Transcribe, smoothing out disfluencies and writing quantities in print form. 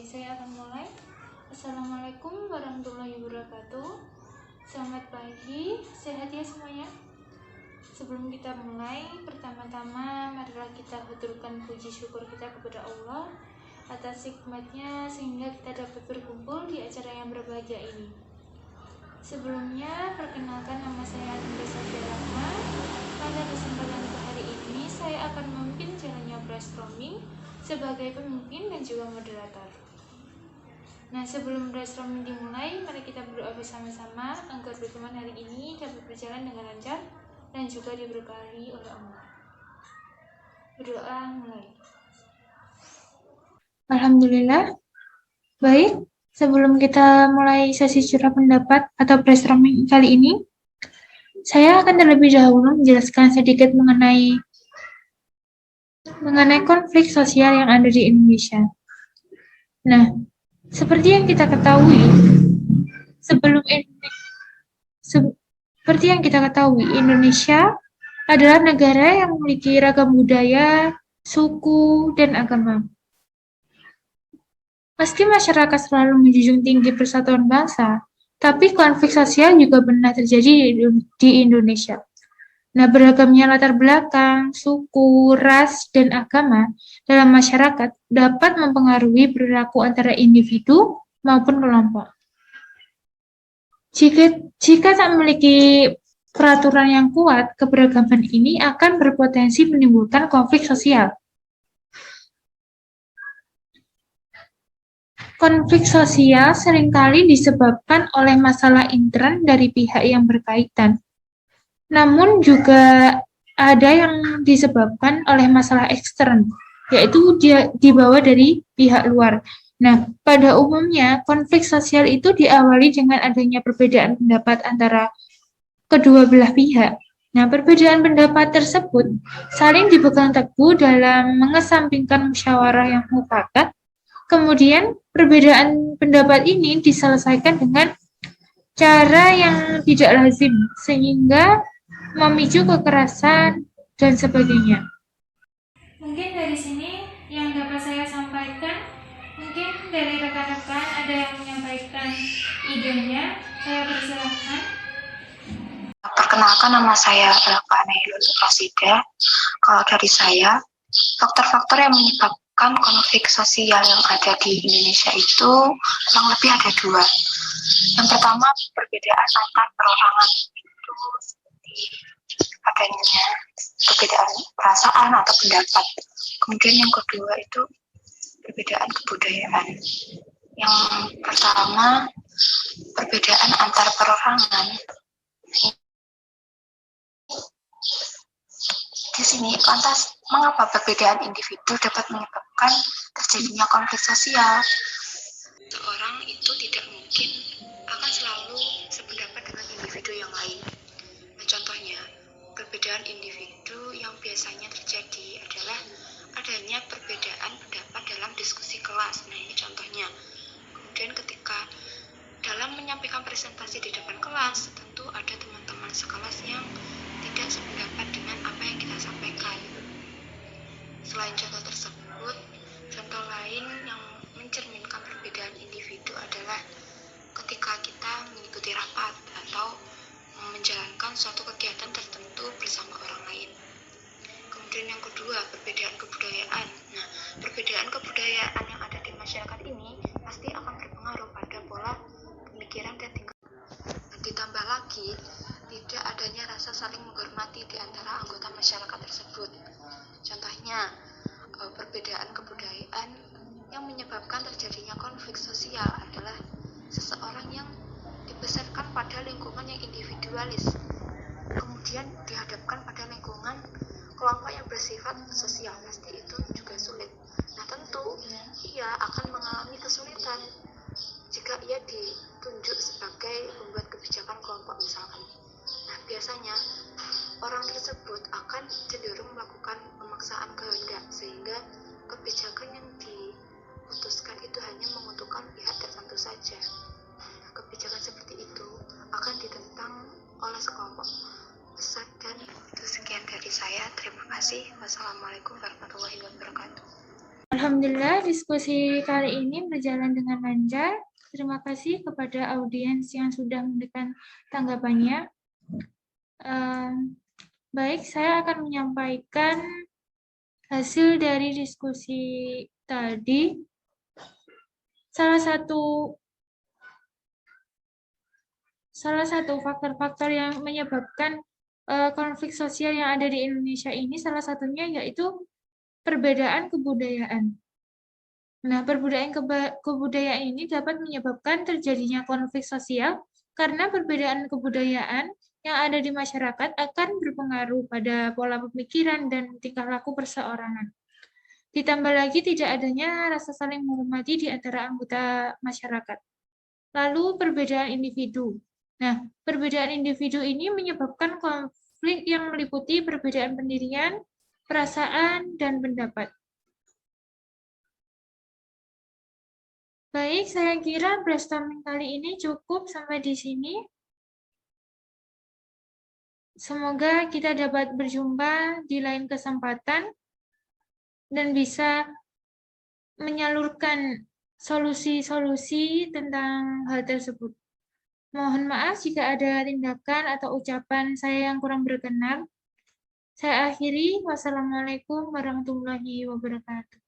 Oke, saya akan mulai. Assalamualaikum warahmatullahi wabarakatuh. Selamat pagi, sehat ya semuanya. Sebelum kita mulai, pertama-tama marilah kita haturkan puji syukur kita kepada Allah atas hikmatnya sehingga kita dapat berkumpul di acara yang berbahagia ini. Sebelumnya, perkenalkan nama saya Ananda Safia Rahma. Pada kesempatan hari ini, saya akan memimpin jalannya brainstorming sebagai pemimpin dan juga moderator. Nah, sebelum brainstorming dimulai, mari kita berdoa bersama-sama agar pertemuan hari ini dapat berjalan dengan lancar dan juga diberkahi oleh Allah. Berdoa mulai. Alhamdulillah. Baik, sebelum kita mulai sesi curah pendapat atau brainstorming kali ini, saya akan terlebih dahulu menjelaskan sedikit mengenai konflik sosial yang ada di Indonesia. Nah, seperti yang kita ketahui, Indonesia adalah negara yang memiliki ragam budaya, suku, dan agama. Meski masyarakat selalu menjunjung tinggi persatuan bangsa, tapi konflik sosial juga pernah terjadi di Indonesia. Nah, beragamnya latar belakang, suku, ras, dan agama dalam masyarakat dapat mempengaruhi perilaku antara individu maupun kelompok. Jika tak memiliki peraturan yang kuat, keberagaman ini akan berpotensi menimbulkan konflik sosial. Konflik sosial seringkali disebabkan oleh masalah intern dari pihak yang berkaitan. Namun juga ada yang disebabkan oleh masalah ekstern, yaitu dia dibawa dari pihak luar. Nah, pada umumnya konflik sosial itu diawali dengan adanya perbedaan pendapat antara kedua belah pihak. Nah, perbedaan pendapat tersebut saling dipegang teguh dalam mengesampingkan musyawarah yang mufakat. Kemudian, perbedaan pendapat ini diselesaikan dengan cara yang tidak lazim, sehingga memicu kekerasan dan sebagainya. Mungkin dari sini yang dapat saya sampaikan, mungkin dari rekan-rekan ada yang menyampaikan idenya, saya persilahkan. Perkenalkan, nama saya adalah Kak Nailul Rosida. Kalau dari saya, faktor-faktor yang menyebabkan konflik sosial yang ada di Indonesia itu kurang lebih ada dua. Yang pertama, perbedaan antar perorangan, itu seperti adanya perbedaan perasaan atau pendapat. Kemudian yang kedua itu perbedaan kebudayaan. Yang pertama, perbedaan antar perorangan. Di sini, lantas mengapa perbedaan individu dapat menyebabkan terjadinya konflik sosial? Seorang itu tidak mungkin akan selalu sependapat dengan individu yang lain. Nah, contohnya, perbedaan individu yang biasanya terjadi adalah adanya perbedaan pendapat dalam diskusi kelas. Nah, ini contohnya. Kemudian ketika dalam menyampaikan presentasi di depan kelas, tentu ada teman-teman sekelas yang tidak sependapat dengan apa yang kita sampaikan. Selain contoh tersebut, contoh lain yang mencerminkan perbedaan individu adalah ketika kita mengikuti rapat atau menjalankan suatu kegiatan tertentu bersama orang lain. Kemudian yang kedua, perbedaan kebudayaan. Nah, perbedaan kebudayaan yang ada di masyarakat ini pasti akan berpengaruh pada pola pemikiran dan tingkah. Ditambah lagi, tidak adanya rasa saling menghormati di antara anggota masyarakat tersebut. Contohnya, perbedaan kebudayaan yang menyebabkan terjadinya konflik sosial adalah seseorang yang dibesarkan pada lingkungan yang individualis, kemudian dihadapkan pada lingkungan kelompok yang bersifat sosial, pasti itu juga sulit. Nah, tentu ia akan mengalami kesulitan jika ia ditunjuk sebagai pembuat kebijakan kelompok misalkan. Nah, biasanya orang tersebut akan cenderung melakukan pemaksaan kehendak sehingga kebijakan yang diputuskan itu hanya menguntungkan pihak tertentu saja. Nah, kebijakan seperti itu akan ditentang oleh sekelompok besar. Dan itu sekian dari saya. Terima kasih. Wassalamualaikum warahmatullahi wabarakatuh. Alhamdulillah, diskusi kali ini berjalan dengan lancar. Terima kasih kepada audiens yang sudah memberikan tanggapannya. Baik, saya akan menyampaikan hasil dari diskusi tadi. Salah satu faktor-faktor yang menyebabkan konflik sosial yang ada di Indonesia ini salah satunya yaitu perbedaan kebudayaan. Nah, perbedaan kebudayaan ini dapat menyebabkan terjadinya konflik sosial karena perbedaan kebudayaan yang ada di masyarakat akan berpengaruh pada pola pemikiran dan tingkah laku perseorangan. Ditambah lagi tidak adanya rasa saling menghormati di antara anggota masyarakat. Lalu perbedaan individu. Nah, perbedaan individu ini menyebabkan konflik yang meliputi perbedaan pendirian, perasaan, dan pendapat. Baik, saya kira brainstorming kali ini cukup sampai di sini. Semoga kita dapat berjumpa di lain kesempatan dan bisa menyalurkan solusi-solusi tentang hal tersebut. Mohon maaf jika ada tindakan atau ucapan saya yang kurang berkenan. Saya akhiri. Wassalamualaikum warahmatullahi wabarakatuh.